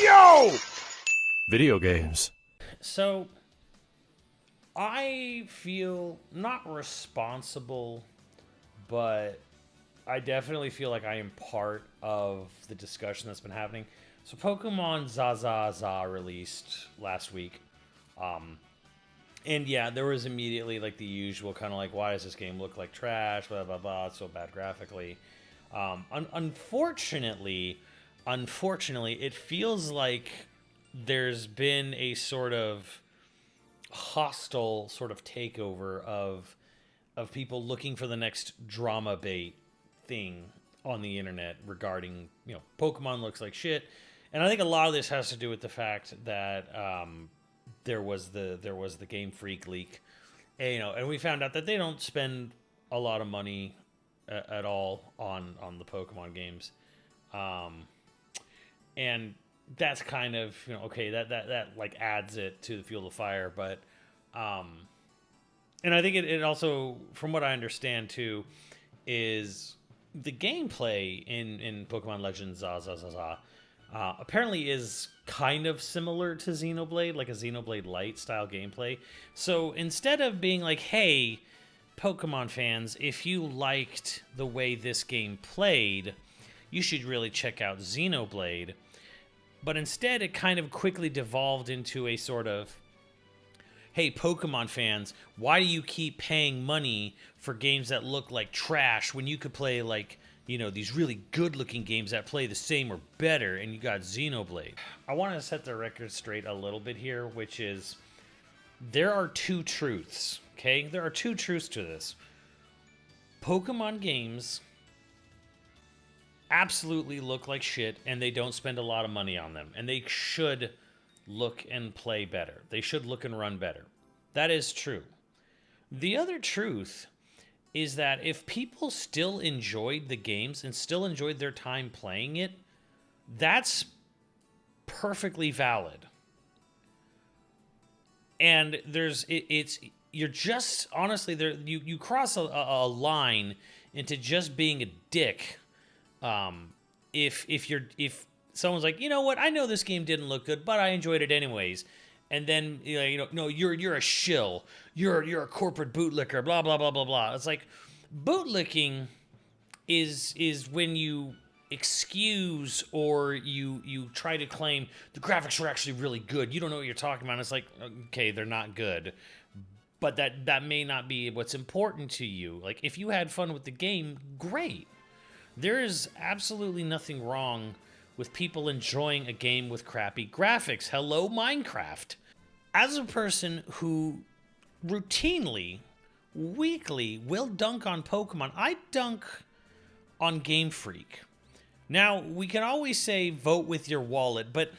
Yo! Video games. So, I feel not responsible, but I definitely feel like I am part of the discussion that's been happening. So, Pokemon Zaza released last week. And yeah, there was immediately like the usual kind of like, why does this game look like trash? Blah, blah, blah. It's so bad graphically. Unfortunately, it feels like there's been a sort of hostile sort of takeover of people looking for the next drama bait thing on the internet regarding, Pokemon looks like shit. And I think a lot of this has to do with the fact that there was the Game Freak leak, and we found out that they don't spend a lot of money at all on the Pokemon games, and that's kind of okay, that like adds it to the fuel of fire, but and I think it also, from what I understand too, is the gameplay in Pokemon Legends Zaza apparently is kind of similar to Xenoblade, like a Xenoblade Light style gameplay. So instead of being like, hey, Pokemon fans, if you liked the way this game played, you should really check out Xenoblade. But instead, it kind of quickly devolved into a sort of, hey, Pokemon fans, why do you keep paying money for games that look like trash when you could play like, these really good-looking games that play the same or better, and you got Xenoblade? I want to set the record straight a little bit here, which is, there are two truths, okay? There are two truths to this. Pokemon games absolutely look like shit, and they don't spend a lot of money on them, and they should look and play better. They should look and run better. That is true. The other truth is that if people still enjoyed the games and still enjoyed their time playing it, that's perfectly valid. And you're just, honestly, you cross a line into just being a dick. If someone's like, you know what, I know this game didn't look good, but I enjoyed it anyways. And then, no, you're a shill. You're a corporate bootlicker, blah, blah, blah, blah, blah. It's like, bootlicking is when you excuse or you try to claim the graphics were actually really good. You don't know what you're talking about. It's like, okay, they're not good. But that may not be what's important to you. Like, if you had fun with the game, great. There is absolutely nothing wrong with people enjoying a game with crappy graphics. Hello, Minecraft. As a person who routinely, weekly, will dunk on Pokemon, I dunk on Game Freak. Now, we can always say vote with your wallet, but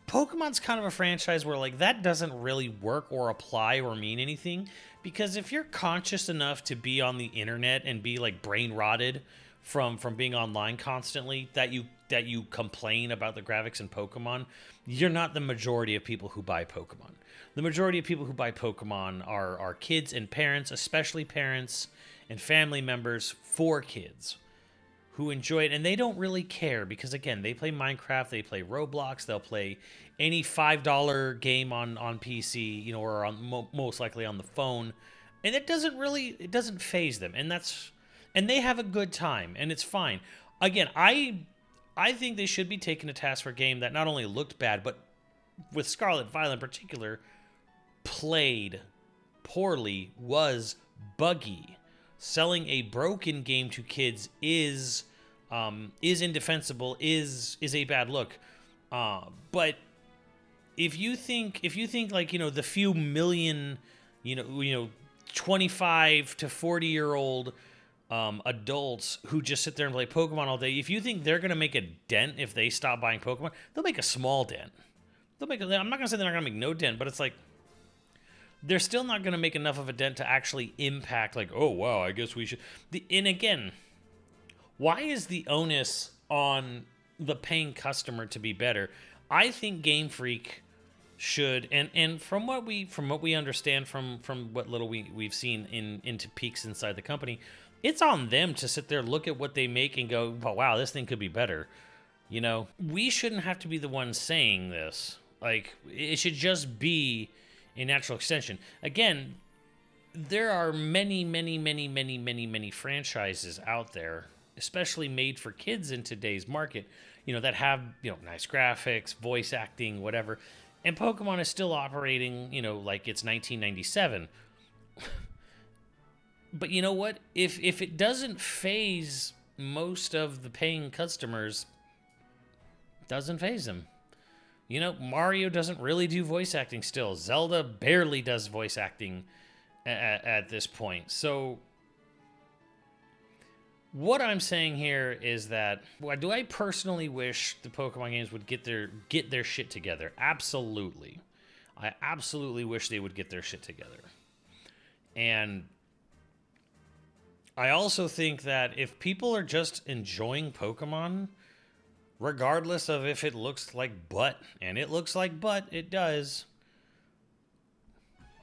Pokemon's kind of a franchise where, like, that doesn't really work or apply or mean anything, because if you're conscious enough to be on the internet and be, like, brain rotted from being online constantly, that you complain about the graphics in Pokemon, you're not the majority of people who buy Pokemon. The majority of people who buy Pokemon are kids and parents, especially parents and family members for kids who enjoy it, and they don't really care because, again, they play Minecraft, they play Roblox, they'll play any $5 game on PC, or on most likely on the phone, and it doesn't faze them, and they have a good time, and it's fine. Again, I think they should be taken to task for a game that not only looked bad, but with Scarlet Violet in particular, played poorly, was buggy. Selling a broken game to kids is indefensible, is a bad look. But if you think like, the few million, 25 to 40-year-old adults who just sit there and play Pokemon all day, if you think they're going to make a dent if they stop buying Pokemon, they'll make a small dent. I'm not going to say they're not going to make no dent, but it's like, they're still not going to make enough of a dent to actually impact, like, oh, wow, I guess we should. And again, why is the onus on the paying customer to be better? I think Game Freak should, and from what we understand from what little we've seen into peaks inside the company, it's on them to sit there, look at what they make, and go, oh, wow, this thing could be better. You know, we shouldn't have to be the ones saying this. Like, it should just be a natural extension. Again, there are many franchises out there, especially made for kids in today's market, you know, that have, you know, nice graphics, voice acting, whatever. And Pokemon is still operating, you know, like it's 1997. But you know what? If it doesn't phase most of the paying customers, doesn't phase them. You know, Mario doesn't really do voice acting still. Zelda barely does voice acting at this point. So what I'm saying here is that, do I personally wish the Pokemon games would get their shit together? Absolutely. I absolutely wish they would get their shit together. And I also think that if people are just enjoying Pokemon, regardless of if it looks like butt, and it looks like butt, it does.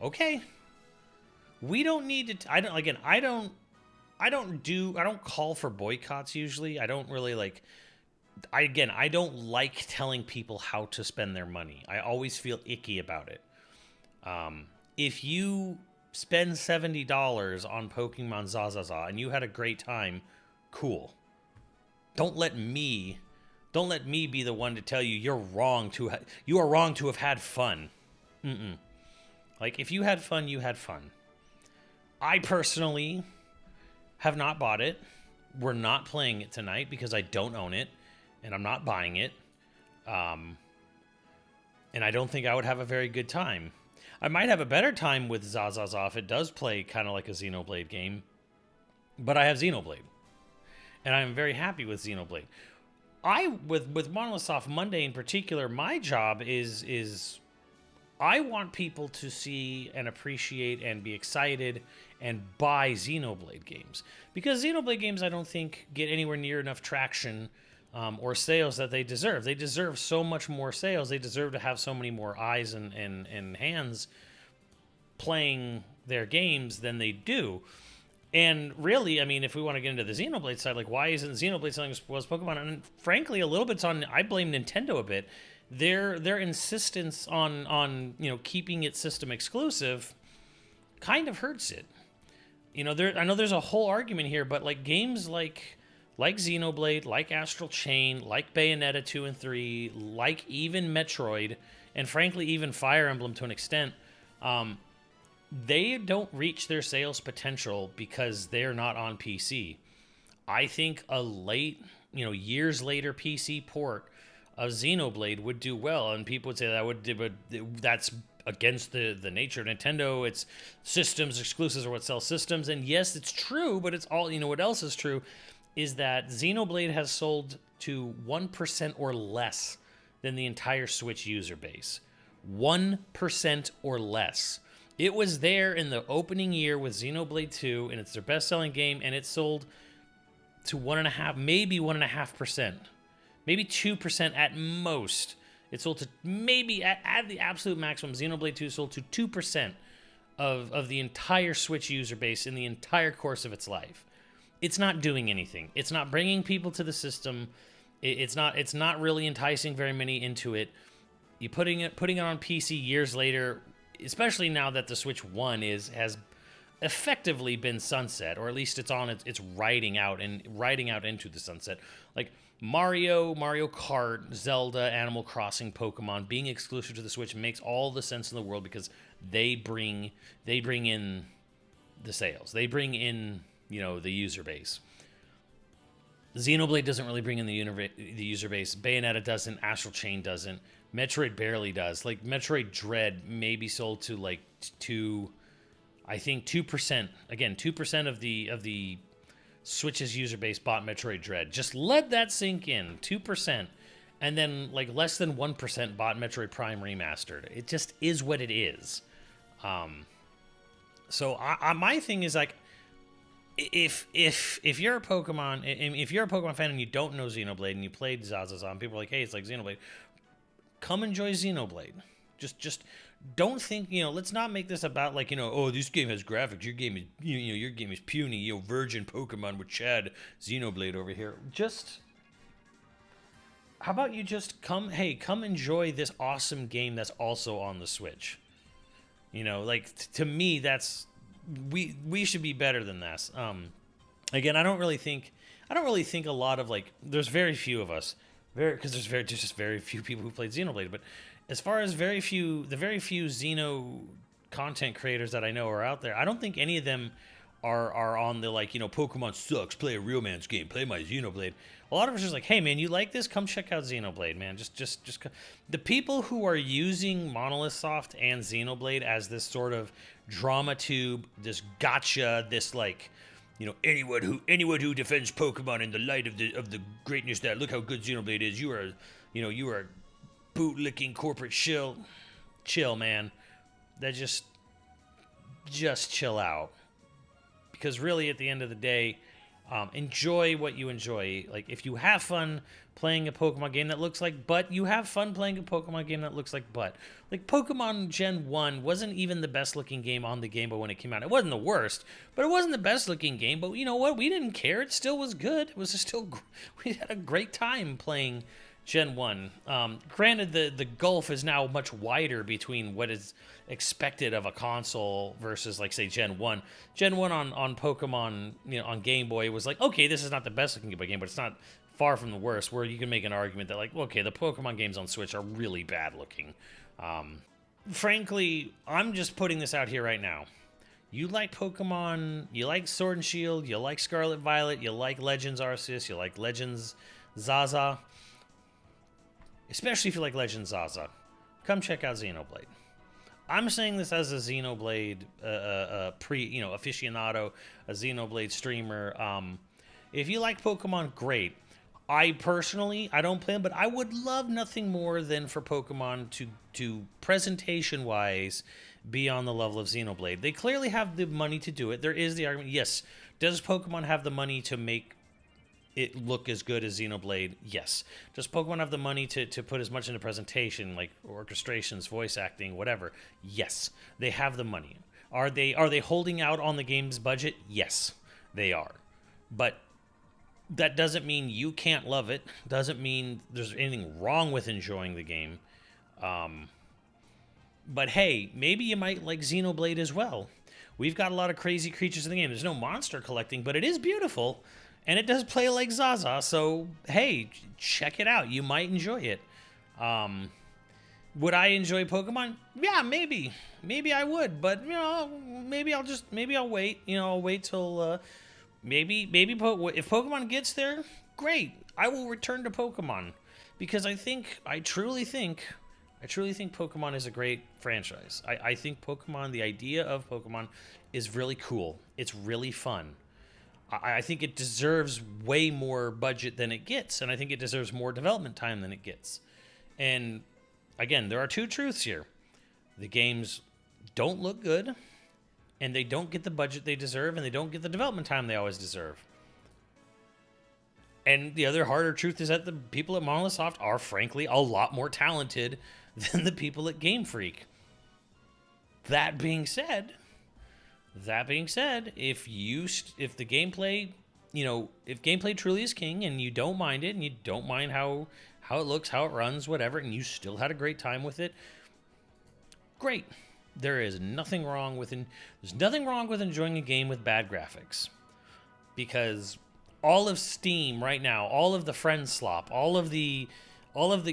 Okay. We don't need to. I don't call for boycotts usually. I don't really like. I don't like telling people how to spend their money. I always feel icky about it. If you spend $70 on Pokemon Zazaza and you had a great time, cool. Don't let me be the one to tell you you are wrong to have had fun. Like, if you had fun, you had fun. I personally have not bought it. We're not playing it tonight because I don't own it, and I'm not buying it. And I don't think I would have a very good time. I might have a better time with Zazaza if it does play kind of like a Xenoblade game. But I have Xenoblade. And I'm very happy with Xenoblade. With Monolith Soft Monday in particular, my job is I want people to see and appreciate and be excited and buy Xenoblade games. Because Xenoblade games, I don't think, get anywhere near enough traction or sales that they deserve. They deserve so much more sales. They deserve to have so many more eyes and hands playing their games than they do. And really, I mean, if we want to get into the Xenoblade side, like, why isn't Xenoblade selling as well as Pokemon? And frankly, a little bit's on, I blame Nintendo a bit. Their insistence on you know, keeping its system exclusive kind of hurts it. You know, I know there's a whole argument here, but like games like Xenoblade, like Astral Chain, like Bayonetta 2 and 3, like even Metroid, and frankly even Fire Emblem to an extent, they don't reach their sales potential because they're not on PC. I think a late, you know, years later PC port of Xenoblade would do well, and people would say that's against the nature of Nintendo. It's systems exclusives are what sell systems, and yes, it's true, but it's all, you know, what else is true is that Xenoblade has sold to 1% or less than the entire Switch user base. 1% or less. It was there in the opening year with Xenoblade 2, and it's their best-selling game, and it sold to 1.5%, maybe 1.5%. Maybe 2% at most. It sold to maybe, at the absolute maximum, Xenoblade 2 sold to 2% of the entire Switch user base in the entire course of its life. It's not doing anything. It's not bringing people to the system. It's not really enticing very many into it. You putting it on PC years later, especially now that the Switch 1 has effectively been sunset, or at least it's riding out into the sunset. Like Mario Kart, Zelda, Animal Crossing, Pokemon being exclusive to the Switch makes all the sense in the world because they bring in the sales. They bring in, you know, the user base. Xenoblade doesn't really bring in the user base. Bayonetta doesn't. Astral Chain doesn't. Metroid barely does. Like Metroid Dread maybe sold to like 2%. Again, 2% of the Switch's user base bought Metroid Dread. Just let that sink in. 2%. And then like less than 1% bought Metroid Prime Remastered. It just is what it is. So my thing is like, if you're a Pokemon fan and you don't know Xenoblade and you played Zazaza and people are like, hey, it's like Xenoblade, come enjoy Xenoblade. Just don't think, you know, let's not make this about like, you know, oh, this game has graphics, your game is puny, you know, virgin Pokemon with Chad Xenoblade over here. Just How about you just come, hey, come enjoy this awesome game that's also on the Switch. You know, like to me, that's we should be better than this. Again, I don't really think a lot of like. There's very few of us, because there's just very few people who played Xenoblade. But as far as the very few Xeno content creators that I know are out there, I don't think any of them are on the like, you know, Pokemon sucks, play a real man's game, play my Xenoblade. A lot of us are just like, hey man, you like this? Come check out Xenoblade, man. Just the people who are using Monolith Soft and Xenoblade as this sort of drama tube, this gotcha, this like, you know, anyone who defends Pokemon in the light of the greatness that look how good Xenoblade is, you are a bootlicking corporate shill. Chill, man. That just chill out. Because really, at the end of the day, enjoy what you enjoy. Like, if you have fun playing a Pokemon game that looks like butt, you have fun playing a Pokemon game that looks like butt. Like, Pokemon Gen 1 wasn't even the best-looking game on the Game Boy when it came out. It wasn't the worst, but it wasn't the best-looking game. But you know what? We didn't care. It still was good. It was still... We had a great time playing Gen 1. Granted, the gulf is now much wider between what is expected of a console versus, like, say, Gen 1. Gen 1 on Pokemon, you know, on Game Boy was like, okay, this is not the best looking game, but it's not far from the worst, where you can make an argument that, like, okay, the Pokemon games on Switch are really bad looking. Frankly, I'm just putting this out here right now. You like Pokemon, you like Sword and Shield, you like Scarlet Violet, you like Legends Arceus, you like Legends Zaza. Especially if you like Legends Zaza, come check out Xenoblade. I'm saying this as a Xenoblade aficionado, a Xenoblade streamer. If you like Pokemon, great. I personally, I don't play them, but I would love nothing more than for Pokemon to presentation-wise be on the level of Xenoblade. They clearly have the money to do it. There is the argument, yes, does Pokemon have the money to make it look as good as Xenoblade? Yes. Does Pokemon have the money to put as much into presentation, like orchestrations, voice acting, whatever? Yes. They have the money. Are they holding out on the game's budget? Yes, they are. But that doesn't mean you can't love it. Doesn't mean there's anything wrong with enjoying the game. But hey, maybe you might like Xenoblade as well. We've got a lot of crazy creatures in the game. There's no monster collecting, but it is beautiful. And it does play like Zaza, so hey, check it out. You might enjoy it. Would I enjoy Pokemon? Yeah, maybe. Maybe I would, but you know, maybe I'll wait. You know, I'll wait till maybe if Pokemon gets there, great. I will return to Pokemon because I truly think Pokemon is a great franchise. I think Pokemon, the idea of Pokemon is really cool. It's really fun. I think it deserves way more budget than it gets, and I think it deserves more development time than it gets. And again, there are two truths here. The games don't look good, and they don't get the budget they deserve, and they don't get the development time they always deserve. And the other harder truth is that the people at Monolith Soft are, frankly, a lot more talented than the people at Game Freak. That being said, if the gameplay, you know, if gameplay truly is king and you don't mind it and you don't mind how it looks, how it runs, whatever, and you still had a great time with it, great. There's nothing wrong with enjoying a game with bad graphics. Because all of Steam right now, all of the friend slop, all of the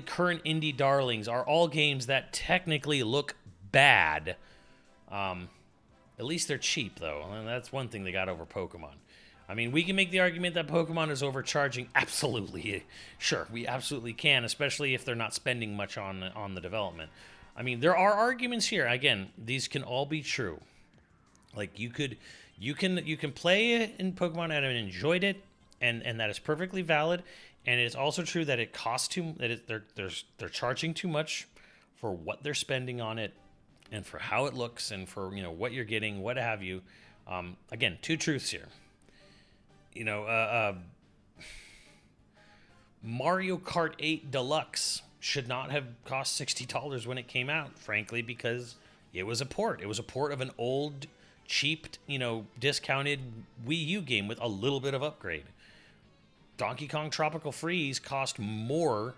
current indie darlings are all games that technically look bad. At least they're cheap, though. And that's one thing they got over Pokemon. I mean, we can make the argument that Pokemon is overcharging. Absolutely. Sure, we absolutely can, especially if they're not spending much on the development. I mean, there are arguments here. Again, these can all be true. Like, you can play it in Pokemon and enjoyed it, and that is perfectly valid. And it's also true that it costs they're charging too much for what they're spending on it, and for how it looks, and for, you know, what you're getting, what have you. Again, two truths here. You know, Mario Kart 8 Deluxe should not have cost $60 when it came out, frankly, because it was a port. It was a port of an old, cheap, you know, discounted Wii U game with a little bit of upgrade. Donkey Kong Tropical Freeze cost more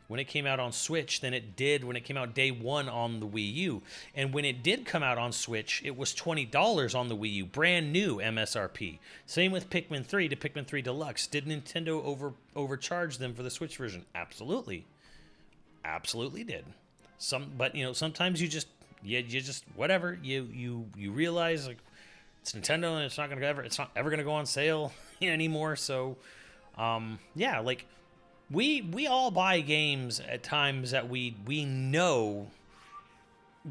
when it came out on Switch than it did when it came out day one on the Wii U. And when it did come out on Switch, it was $20 on the Wii U, brand new MSRP. Same with Pikmin 3 to Pikmin 3 Deluxe. Did Nintendo overcharge them for the Switch version? Absolutely. Absolutely did. But you know, sometimes you just whatever, you realize like it's Nintendo and it's not ever gonna go on sale anymore. So yeah, like we all buy games at times that we know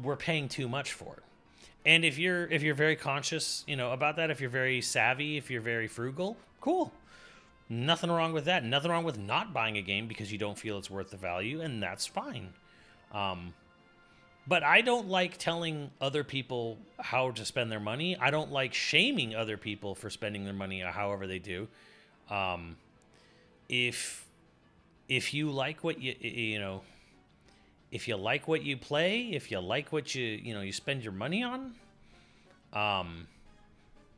we're paying too much for. And if you're very conscious, you know, about that, if you're very savvy, if you're very frugal, cool. Nothing wrong with that. Nothing wrong with not buying a game because you don't feel it's worth the value, and that's fine. But I don't like telling other people how to spend their money. I don't like shaming other people for spending their money however they do. If you like what you know, if you like what you play, if you like what you spend your money on,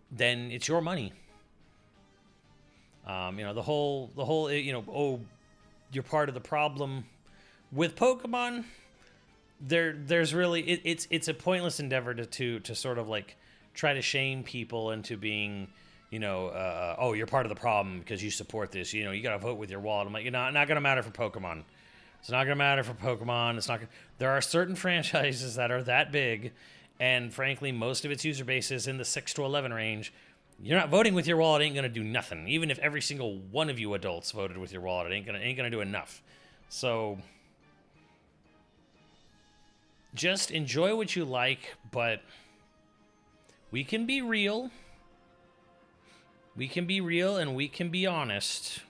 then it's your money. You know, the whole you know, oh, you're part of the problem with Pokemon. There's really it's a pointless endeavor to sort of like try to shame people into being, you know, oh, you're part of the problem because you support this. You know, you got to vote with your wallet. I'm like, you're not going to matter for Pokemon. It's not going to matter for Pokemon. It's not gonna, there are certain franchises that are that big, and frankly, most of its user base is in the 6 to 11 range. You're not voting with your wallet ain't going to do nothing. Even if every single one of you adults voted with your wallet, it ain't going to do enough. So just enjoy what you like, but we can be real. We can be real and we can be honest.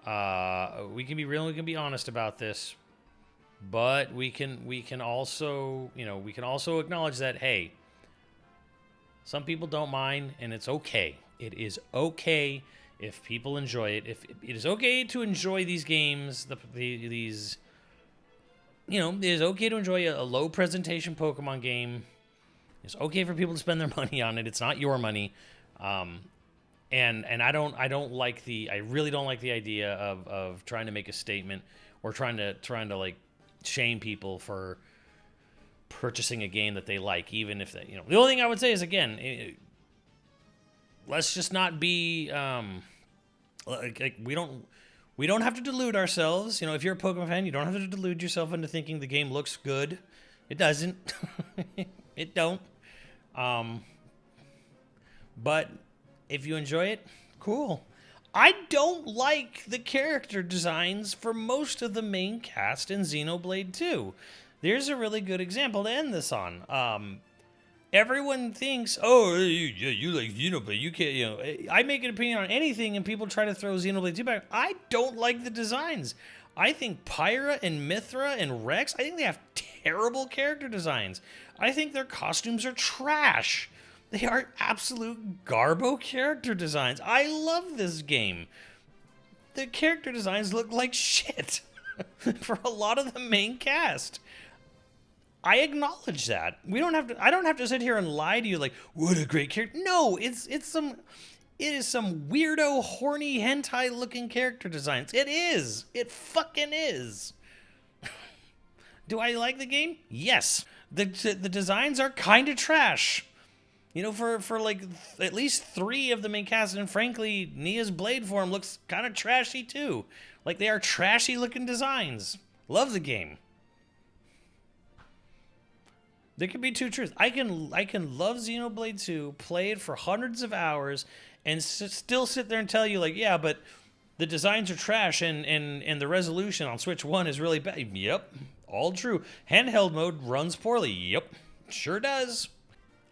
We can be real and we can be honest about this. But we can also, you know, we can also acknowledge that, hey, some people don't mind, and it's okay. It is okay if people enjoy it. If it is okay to enjoy these games, these, you know, it is okay to enjoy a low presentation Pokemon game. It's okay for people to spend their money on it. It's not your money. And I really don't like the idea of trying to make a statement or trying to like shame people for purchasing a game that they like, even if they, you know, the only thing I would say is, again, let's just not be like we don't have to delude ourselves. You know, if you're a Pokemon fan, you don't have to delude yourself into thinking the game looks good. It doesn't. It don't. But if you enjoy it, cool. I don't like the character designs for most of the main cast in Xenoblade 2. There's a really good example to end this on. Everyone thinks, oh, you like Xenoblade, you can't, you know, I make an opinion on anything and people try to throw Xenoblade 2 back. I don't like the designs. I think Pyra and Mithra and Rex, I think they have terrible character designs. I think their costumes are trash. They are absolute garbo character designs. I love this game. The character designs look like shit for a lot of the main cast. I acknowledge that. I don't have to sit here and lie to you like, what a great character. No, it is some weirdo, horny, hentai looking character designs. It is. It fucking is. Do I like the game? Yes. The designs are kind of trash. You know, for like at least 3 of the main cast, and frankly, Nia's blade form looks kind of trashy too. Like, they are trashy looking designs. Love the game. There can be two truths. I can love Xenoblade 2, play it for hundreds of hours, and still sit there and tell you, like, yeah, but the designs are trash and the resolution on Switch 1 is really bad. Yep, all true. Handheld mode runs poorly. Yep, sure does.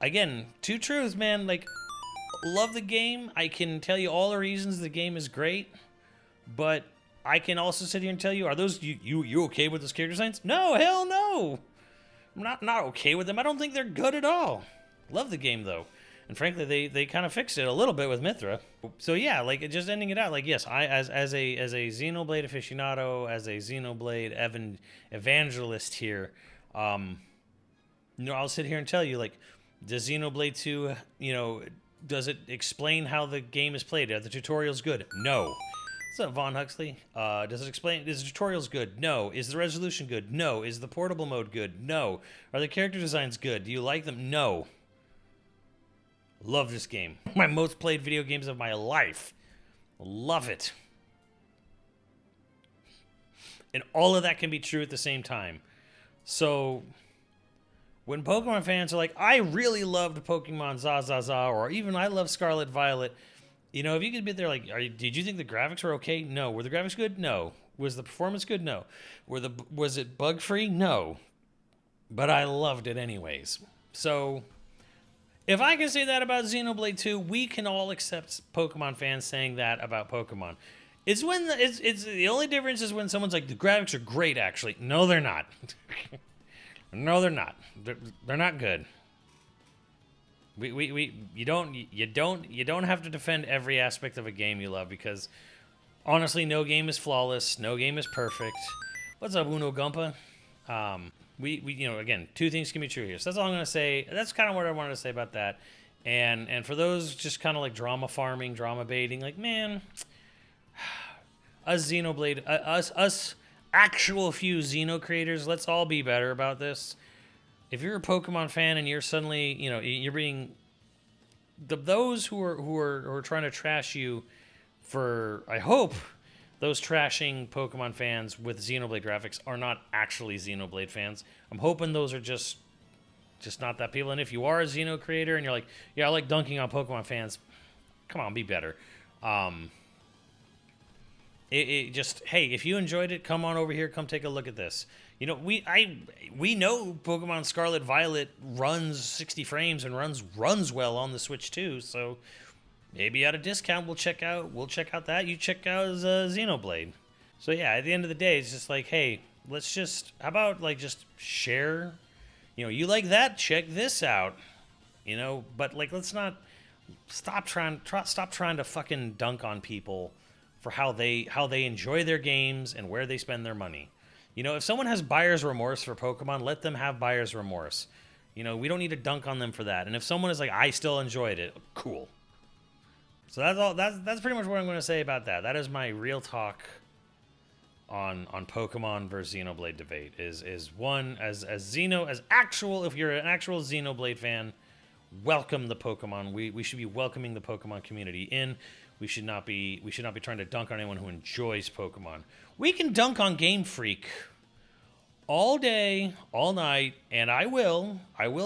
Again, two truths, man. Like, love the game. I can tell you all the reasons the game is great, but I can also sit here and tell you, are those you okay with those character designs? No, hell no. I'm not okay with them. I don't think they're good at all. Love the game though, and frankly, they kind of fixed it a little bit with Mithra. So yeah, like, just ending it out. Like, yes, I as a Xenoblade aficionado, as a Xenoblade evangelist here, you know, I'll sit here and tell you, like, does Xenoblade 2, you know, does it explain how the game is played? Are the tutorials good? No. What's up, Von Huxley? Does it explain? Is the tutorials good? No. Is the resolution good? No. Is the portable mode good? No. Are the character designs good? Do you like them? No. Love this game. My most played video games of my life. Love it. And all of that can be true at the same time. So when Pokemon fans are like, I really loved Pokemon Zazaza, or even I love Scarlet Violet, you know, if you could be there like, did you think the graphics were okay? No. Were the graphics good? No. Was the performance good? No. Was it bug free? No. But I loved it anyways. So if I can say that about Xenoblade 2, we can all accept Pokemon fans saying that about Pokemon. It's when it's the only difference is when someone's like, the graphics are great actually. No, they're not. No, they're not. They're not good. You don't have to defend every aspect of a game you love, because honestly, no game is flawless, no game is perfect. What's up, Uno Gumpa? We you know, again, two things can be true here. So that's all I'm gonna say. That's kind of what I wanted to say about that. And for those just kind of like drama farming, drama baiting, like, man, us Xenoblade, us actual few Xeno creators, let's all be better about this. If you're a Pokemon fan and you're suddenly, you know, you're being those who are trying to trash you for, I hope those trashing Pokemon fans with Xenoblade graphics are not actually Xenoblade fans. I'm hoping those are just not that people. And if you are a Xeno creator and you're like, yeah, I like dunking on Pokemon fans, come on, be better. Hey, if you enjoyed it, come on over here, come take a look at this. You know, we know Pokemon Scarlet Violet runs 60 frames and runs well on the Switch too. So maybe at a discount we'll check out that. You check out Xenoblade. So yeah, at the end of the day, it's just like, hey, let's just, how about like just share. You know, you like that? Check this out. You know, but like, let's not stop trying to fucking dunk on people for how they enjoy their games and where they spend their money. You know, if someone has buyer's remorse for Pokemon, let them have buyer's remorse. You know, we don't need to dunk on them for that. And if someone is like, I still enjoyed it, cool. So that's all. That's pretty much what I'm going to say about that. That is my real talk on Pokemon versus Xenoblade debate. Is one as actual. If you're an actual Xenoblade fan, welcome the Pokemon. We should be welcoming the Pokemon community in. We should not be trying to dunk on anyone who enjoys Pokemon. We can dunk on Game Freak all day, all night, and I will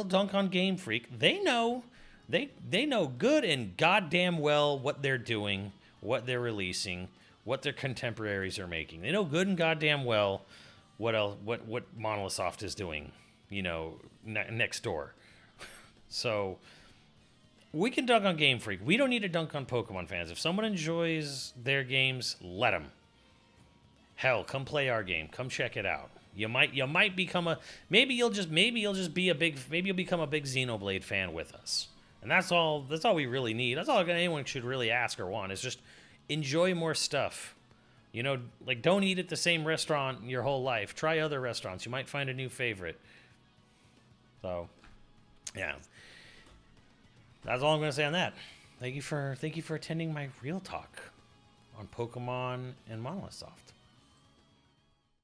dunk on Game Freak. They know good and goddamn well what they're doing, what they're releasing, what their contemporaries are making. They know good and goddamn well what Monolith Soft is doing, you know, next door. So we can dunk on Game Freak. We don't need to dunk on Pokemon fans. If someone enjoys their games, let them. Hell, come play our game. Come check it out. You might become maybe you'll become a big Xenoblade fan with us. And that's all we really need. That's all anyone should really ask or want, is just enjoy more stuff. You know, like, don't eat at the same restaurant your whole life. Try other restaurants. You might find a new favorite. So, yeah. That's all I'm going to say on that. Thank you for attending my real talk on Pokemon and Monolith Soft.